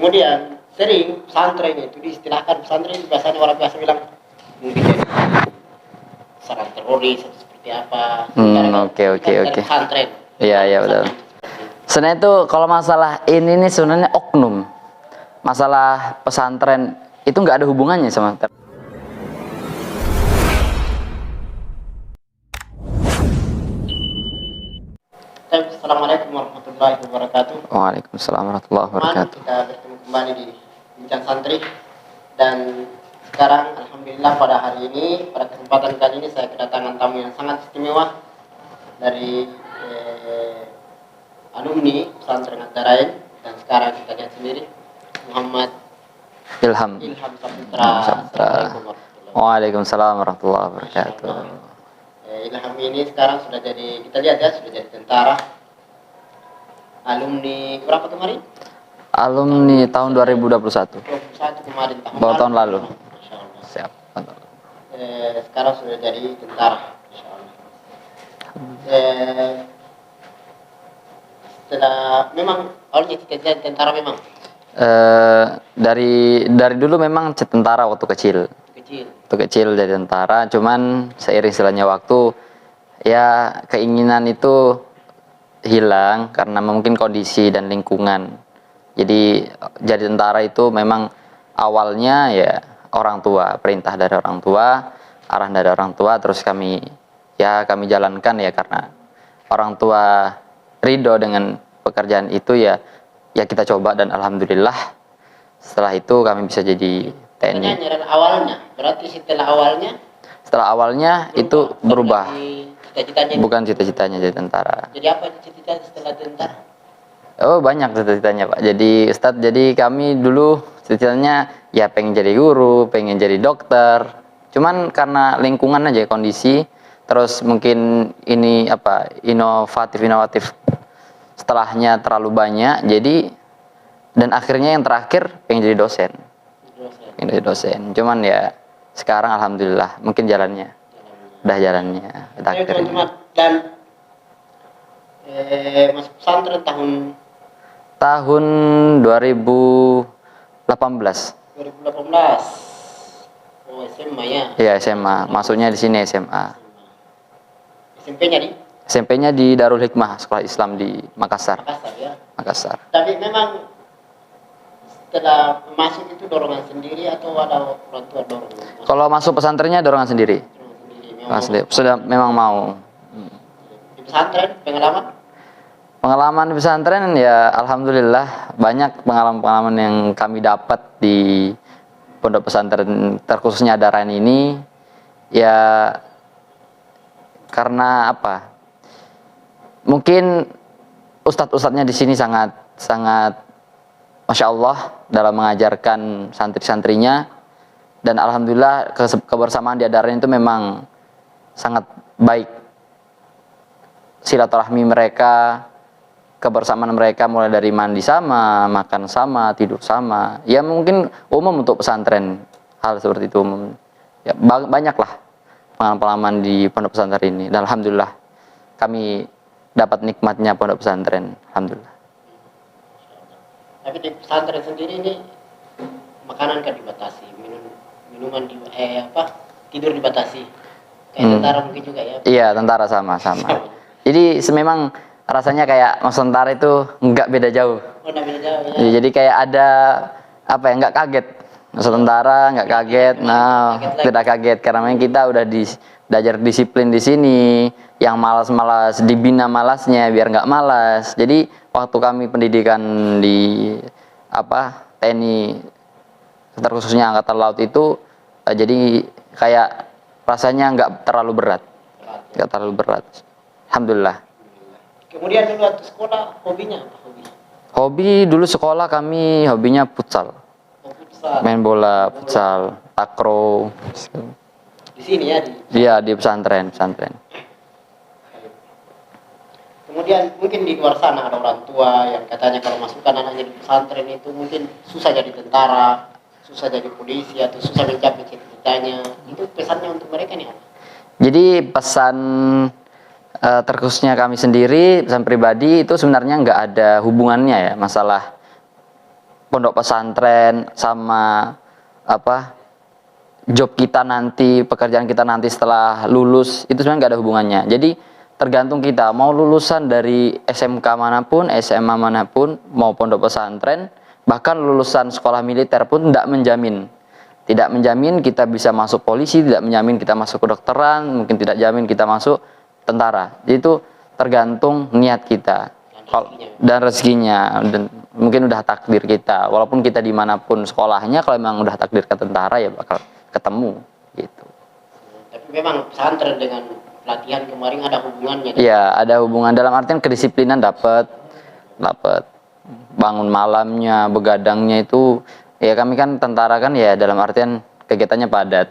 Kemudian sering pesantren itu diistilahkan pesantren biasanya orang biasa bilang mungkin jadi serangan teroris atau seperti apa. Oke. Pesantren. Iya betul. Sebenarnya itu kalau masalah ini nih sebenarnya oknum. Masalah pesantren itu nggak ada hubungannya sama. Assalamualaikum warahmatullahi wabarakatuh. Waalaikumsalam warahmatullahi wabarakatuh. Kita bertemu kembali di Bincang Santri, dan sekarang alhamdulillah pada hari ini, pada kesempatan kali ini saya kedatangan tamu yang sangat istimewa dari alumni pesantren Ad-Darain, dan sekarang kita lihat sendiri Muhammad Ilham Saputra. Waalaikumsalam warahmatullahi wabarakatuh. Ilham ini sekarang sudah jadi, kita lihat ya, sudah jadi tentara. Alumni berapa kemarin? Alumni tahun 2021. 21 kemarin, tahun lalu. Masya Allah. Siap. Sekarang sudah jadi tentara. Masya Allah. Setelah memang awalnya cita-cita tentara memang. Dari dulu memang tentara waktu kecil. Waktu kecil jadi tentara, cuman seiring jalannya waktu ya keinginan itu hilang karena mungkin kondisi dan lingkungan. Jadi jadi tentara itu memang awalnya ya orang tua, perintah dari orang tua, arahan dari orang tua, terus kami jalankan ya karena orang tua ridho dengan pekerjaan itu ya kita coba, dan alhamdulillah setelah itu kami bisa jadi TNI. Awalnya, berarti setelah awalnya itu berubah. Cita-citanya bukan cita-citanya jadi tentara. Jadi apa cita-cita setelah tentara? Oh, banyak cita-citanya Pak. Jadi Ustadz, jadi kami dulu cita-citanya ya pengen jadi guru, pengen jadi dokter. Cuman karena lingkungan aja, kondisi, terus mungkin ini inovatif setelahnya terlalu banyak. Jadi dan akhirnya yang terakhir pengen jadi dosen. Cuman ya sekarang alhamdulillah mungkin jalannya udah jalannya. Teman-teman, dan masuk pesantren tahun 2018. Oh, SMA ya? Iya, SMA. Masuknya di sini SMA. SMP-nya di Darul Hikmah, Sekolah Islam di Makassar. Ya? Makassar. Tapi memang setelah masuk itu dorongan sendiri atau ada orang tua dorong? Kalau masuk pesantrennya dorongan sendiri. Sudah memang mau. Di pesantren Pengalaman di pesantren ya alhamdulillah banyak pengalaman yang kami dapat di pondok pesantren terkhususnya Ad-Darain ini ya, karena apa? Mungkin ustadz-ustadznya di sini sangat Masya Allah dalam mengajarkan santri-santrinya, dan alhamdulillah kebersamaan di Ad-Darain itu memang sangat baik. Silaturahmi mereka, kebersamaan mereka mulai dari mandi sama, makan sama, tidur sama. Ya mungkin umum untuk pesantren hal seperti itu umum. Ya banyaklah pengalaman di pondok pesantren ini, dan alhamdulillah kami dapat nikmatnya pondok pesantren, alhamdulillah. Tapi di pesantren sendiri ini makanan kan dibatasi, minuman tidur dibatasi. Kayak tentara mungkin juga ya? Iya, tentara sama. Jadi memang rasanya kayak masuk tentara itu nggak beda jauh. Oh, nggak beda jauh ya? Jadi kayak ada nggak kaget. Masuk tentara nggak kaget. Tidak kaget karena memang kita udah belajar disiplin di sini. Yang malas-malas dibina malasnya biar nggak malas. Jadi waktu kami pendidikan di TNI terkhususnya Angkatan Laut itu jadi kayak rasanya nggak terlalu berat. Alhamdulillah. Kemudian dulu waktu sekolah hobinya apa? Hobi dulu sekolah kami hobinya futsal. Main bola, futsal, takraw. Di sini ya? Iya, di pesantren. Kemudian mungkin di luar sana ada orang tua yang katanya kalau masukkan anaknya di pesantren itu mungkin susah jadi tentara, susah jadi polisi, atau susah mencapai cita-citanya. Itu pesannya untuk mereka nih apa? Jadi pesan terkhususnya kami sendiri, pesan pribadi itu sebenarnya nggak ada hubungannya ya masalah pondok pesantren sama apa job kita nanti, pekerjaan kita nanti setelah lulus itu sebenarnya nggak ada hubungannya. Jadi tergantung kita mau lulusan dari SMK manapun, SMA manapun, mau pondok pesantren, bahkan lulusan sekolah militer pun tidak menjamin kita bisa masuk polisi, tidak menjamin kita masuk kedokteran, mungkin tidak jamin kita masuk tentara. Jadi itu tergantung niat kita dan rezekinya, dan mungkin udah takdir kita. Walaupun kita dimanapun sekolahnya, kalau memang udah takdir ke tentara ya bakal ketemu gitu. Tapi memang pesantren dengan pelatihan kemarin ada hubungannya. Iya, ada hubungan dalam artian kedisiplinan dapat bangun malamnya, begadangnya itu ya kami kan tentara kan ya dalam artian kegiatannya padat.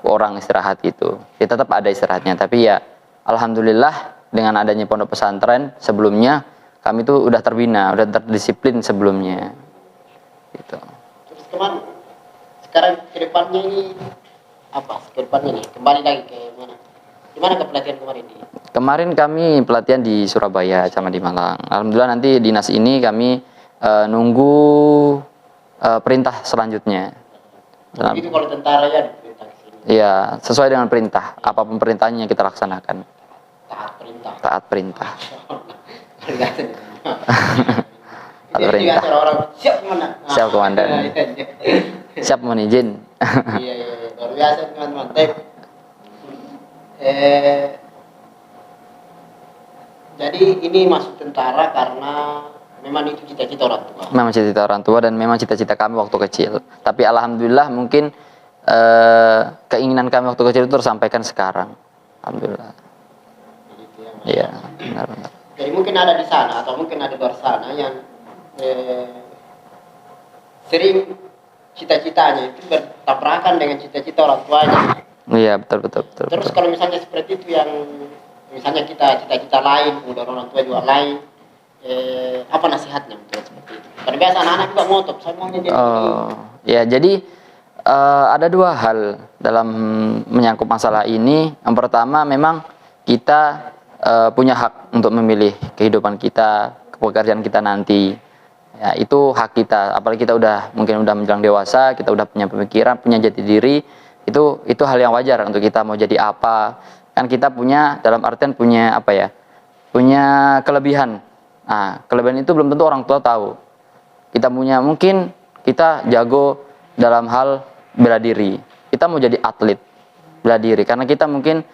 Orang istirahat gitu. Ya tetap ada istirahatnya, tapi ya alhamdulillah dengan adanya pondok pesantren sebelumnya kami tuh udah terbina, udah terdisiplin sebelumnya. Gitu. Terus kemana? Sekarang ke depannya ini apa? Ke depannya nih kembali lagi ke mana? Di mana ke pelatihan kemarin ini? Kemarin kami pelatihan di Surabaya sama di Malang. Alhamdulillah nanti dinas ini kami nunggu perintah selanjutnya. Itu kalau tentara ya diperintah ke sini. Iya, sesuai dengan perintah. Apapun perintahnya kita laksanakan. Taat perintah. Taat perintah. Taat perintah. Orang siap komandan. Siap komandan. Siap mohon izin. Iya, luar biasa teman-teman. Jadi ini masuk tentara karena memang itu cita-cita orang tua. Memang cita-cita orang tua dan memang cita-cita kami waktu kecil. Tapi alhamdulillah mungkin keinginan kami waktu kecil itu tersampaikan sekarang. Alhamdulillah. Gitu ya, Iya, benar-benar. Jadi mungkin ada di sana atau mungkin ada di luar sana yang sering cita-citanya itu bertabrakan dengan cita-cita orang tuanya. Iya, betul. Terus kalau misalnya seperti itu yang misalnya kita cita-cita lain, kemudian orang tua juga lain, apa nasihatnya untuk seperti itu? Karena biasa anak-anak juga ngotot, saya maunya jadi ya jadi ada dua hal dalam menyangkut masalah ini. Yang pertama memang kita punya hak untuk memilih kehidupan kita, pekerjaan kita nanti. Ya, itu hak kita. Apalagi kita mungkin udah menjelang dewasa, kita udah punya pemikiran, punya jati diri. Itu hal yang wajar untuk kita mau jadi apa. Kan kita punya dalam artian punya apa ya? Punya kelebihan. Nah, kelebihan itu belum tentu orang tua tahu. Kita punya mungkin kita jago dalam hal bela diri. Kita mau jadi atlet bela diri karena kita mungkin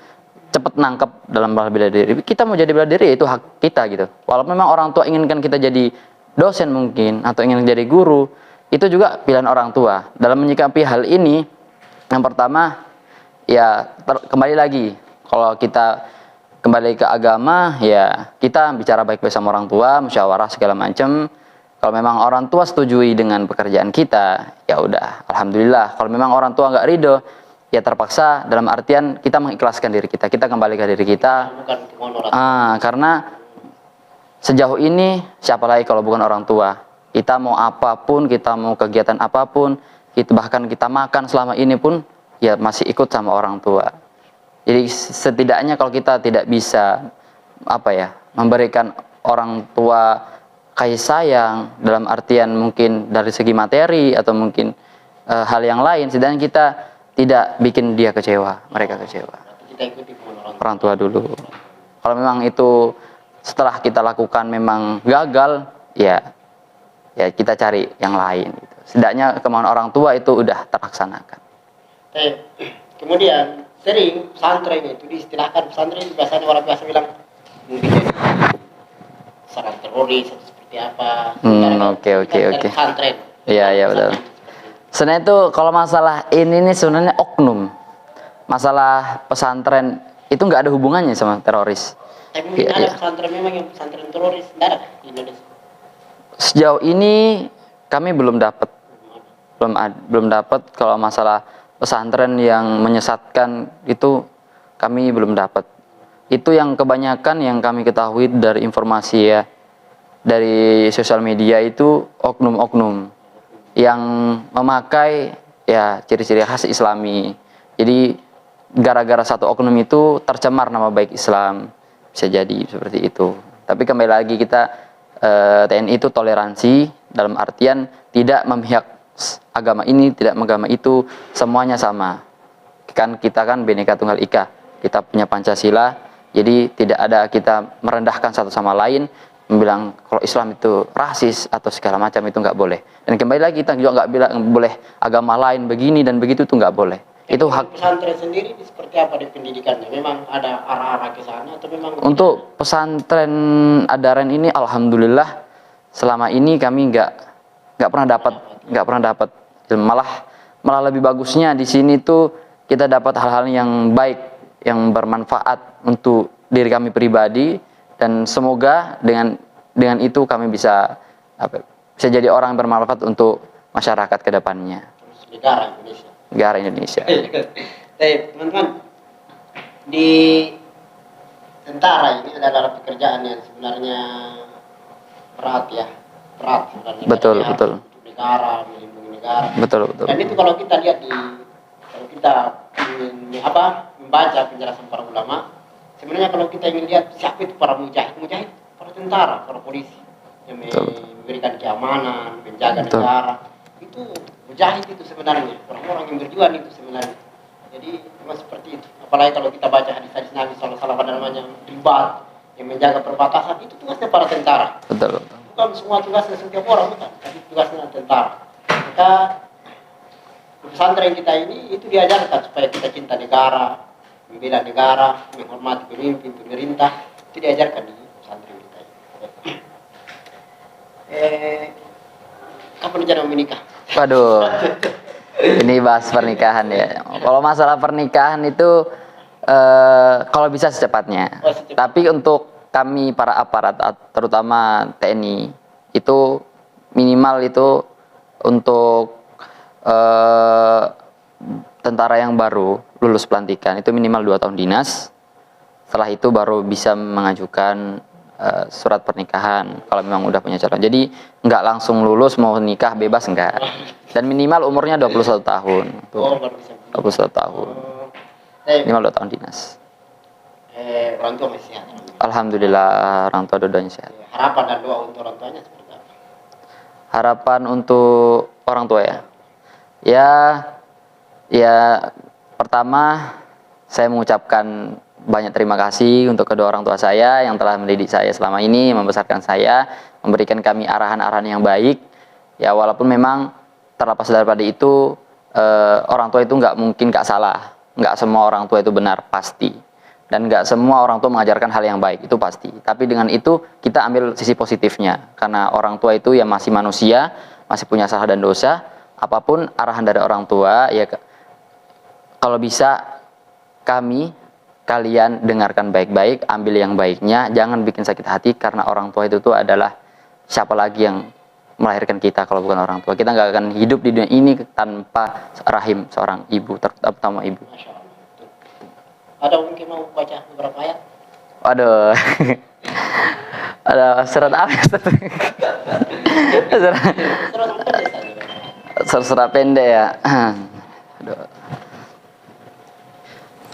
cepat nangkep dalam hal bela diri. Kita mau jadi bela diri itu hak kita gitu. Walaupun memang orang tua inginkan kita jadi dosen mungkin atau ingin jadi guru, itu juga pilihan orang tua. Dalam menyikapi hal ini, yang pertama ya kembali lagi kalau kita kembali ke agama ya kita bicara baik-baik sama orang tua, musyawarah segala macam. Kalau memang orang tua setujui dengan pekerjaan kita, ya udah, alhamdulillah. Kalau memang orang tua nggak ridho, ya terpaksa dalam artian kita mengikhlaskan diri kita kembali ke diri kita. Karena sejauh ini siapa lagi kalau bukan orang tua? Kita mau apapun, kita mau kegiatan apapun, bahkan kita makan selama ini pun ya masih ikut sama orang tua. Jadi setidaknya kalau kita tidak bisa memberikan orang tua kasih sayang dalam artian mungkin dari segi materi atau mungkin hal yang lain, setidaknya kita tidak bikin dia kecewa, mereka kecewa. Kita ikuti orang tua dulu. Kalau memang itu setelah kita lakukan memang gagal, ya kita cari yang lain. Gitu. Setidaknya kemauan orang tua itu udah terlaksanakan. Kemudian sering pesantren itu diistilahkan pesantren itu biasanya orang biasa bilang mungkin jadi sarang teroris atau seperti apa. Oke. Pesantren. Iya betul. Sebenarnya itu kalau masalah ini nih sebenarnya oknum. Masalah pesantren itu nggak ada hubungannya sama teroris. Tapi mungkin ada pesantren memang yang pesantren teroris, tidak ada di Indonesia. Sejauh ini kami belum dapat kalau masalah pesantren yang menyesatkan itu kami belum dapat. Itu yang kebanyakan yang kami ketahui dari informasi ya dari sosial media itu oknum-oknum yang memakai ya ciri-ciri khas Islami. Jadi gara-gara satu oknum itu tercemar nama baik Islam, bisa jadi seperti itu. Tapi kembali lagi kita TNI itu toleransi dalam artian tidak memihak agama ini, tidak agama itu, semuanya sama. Kan kita kan Bhinneka Tunggal Ika, kita punya Pancasila, jadi tidak ada kita merendahkan satu sama lain, bilang kalau Islam itu rasis atau segala macam, itu nggak boleh. Dan kembali lagi kita juga nggak bilang boleh agama lain begini dan begitu, itu nggak boleh. Itu hak. Pesantren sendiri seperti apa di pendidikannya? Memang ada arah-arah ke sana atau memang? Untuk pesantren Adaren ini, alhamdulillah selama ini kami nggak pernah dapat malah lebih bagusnya di sini tuh kita dapat hal-hal yang baik, yang bermanfaat untuk diri kami pribadi, dan semoga dengan itu kami bisa jadi orang yang bermanfaat untuk masyarakat ke depannya. Negara Indonesia. Teman-teman, di tentara ini adalah pekerjaan yang sebenarnya berat sebenarnya. Betul. Negara, melindungi negara. Betul. Dan itu kalau kita lihat kalau kita membaca penjelasan para ulama, sebenarnya kalau kita ingin lihat siapa itu para mujahid, para tentara, para polisi yang memberikan keamanan, menjaga negara. Itu mujahid itu sebenarnya, orang-orang yang berjuang itu sebenarnya. Jadi memang seperti itu. Apalagi kalau kita baca hadis-hadis Nabi SAW pada namanya ribat, yang menjaga perbatasan, itu tugasnya para tentara. Betul. Bukan semua tugasnya setiap orang, bukan. Tapi tugasnya tentara. Maka pesantren kita ini itu diajarkan supaya kita cinta negara, membela negara, menghormati pemimpin, pemerintah. Itu diajarkan di pesantren kita ini. Kapan rencana menikah? Waduh, ini bahas pernikahan ya. Kalau masalah pernikahan itu kalau bisa secepatnya. Tapi untuk kami para aparat, terutama TNI, itu minimal itu untuk tentara yang baru lulus pelantikan itu minimal 2 tahun dinas. Setelah itu baru bisa mengajukan surat pernikahan kalau memang udah punya calon. Jadi nggak langsung lulus mau nikah bebas, enggak. Dan minimal umurnya 21 tahun. Tuh, 21 tahun. Minimal 2 tahun dinas. Orang tua masih sehat? Alhamdulillah, orang tua dua-duanya sehat. Harapan dan doa untuk orang tuanya seperti apa? Harapan untuk orang tua ya pertama saya mengucapkan banyak terima kasih untuk kedua orang tua saya yang telah mendidik saya selama ini, membesarkan saya, memberikan kami arahan-arahan yang baik. Ya walaupun memang terlepas daripada itu orang tua itu nggak mungkin nggak salah, nggak semua orang tua itu benar pasti, dan nggak semua orang tua mengajarkan hal yang baik itu pasti. Tapi dengan itu kita ambil sisi positifnya, karena orang tua itu ya masih manusia, masih punya salah dan dosa. Apapun arahan dari orang tua ya kalau bisa kalian dengarkan baik-baik, ambil yang baiknya, jangan bikin sakit hati, karena orang tua itu tuh adalah siapa lagi yang melahirkan kita kalau bukan orang tua. Kita nggak akan hidup di dunia ini tanpa rahim seorang ibu, terutama ibu. Ada mungkin mau baca beberapa ayat? Waduh, ada surat apa? Surat pendek ya. Aduh.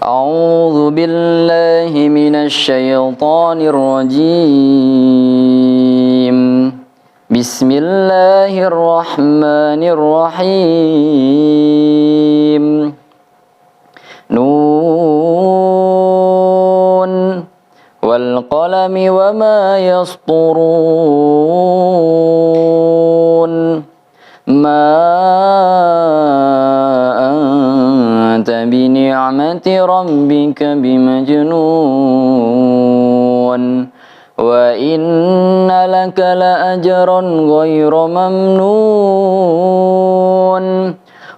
A'udzu billahi minasy syaithanir rajim. Bismillahirrahmanirrahim. Nun wal qalami wama yasturun. Ma anta bini'mati rabbika bimajnun wa inna laka la ajran ghayra mamnun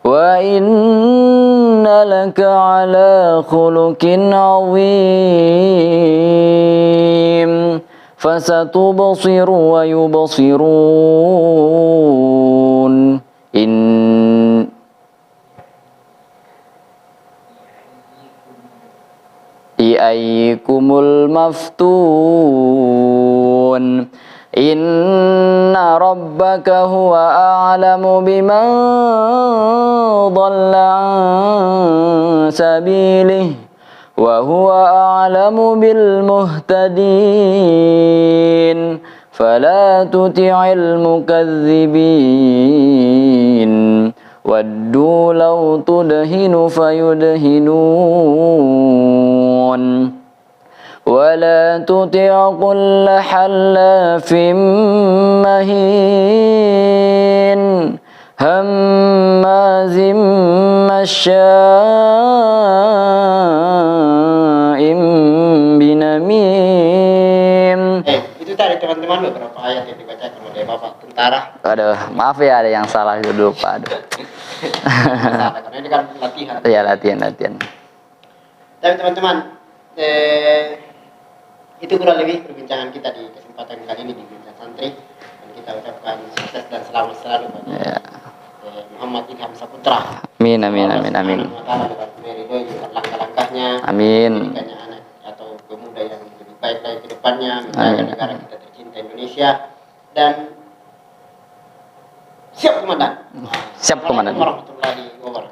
wa inna laka ala khuluqin 'azim fasatubsiru wa yubsirun Aikumul maftun inna rabbaka huwa a'lamu biman dhalla an sabilihi wa huwa a'lamu bil muhtadin فلا تطع المكذبين ودوا لو تدهن فيدهنون ولا تطع كل حلاف مهين هماز مشاء بنميم. Itu tadi teman-teman beberapa ayat yang dibacakan oleh Bapak Tentara. Aduh, maaf ya ada yang salah dulu Pak. Aduh. Karena ini kan latihan. Ya latihan. Tapi teman-teman, itu kurang lebih perbincangan kita di kesempatan kali ini di Bincang Santri. Dan kita ucapkan sukses dan selamat selalu pada Muhammad Ilham Saputra. Amin. Meridoi juga langkah-langkahnya. Amin. Pendidikannya anak atau pemuda yang lebih baik lagi ke depannya, menjaga negara kita tercinta Indonesia. Dan siap komandan. Siap komandan. Assalamualaikum warahmatullahi wabarakatuh.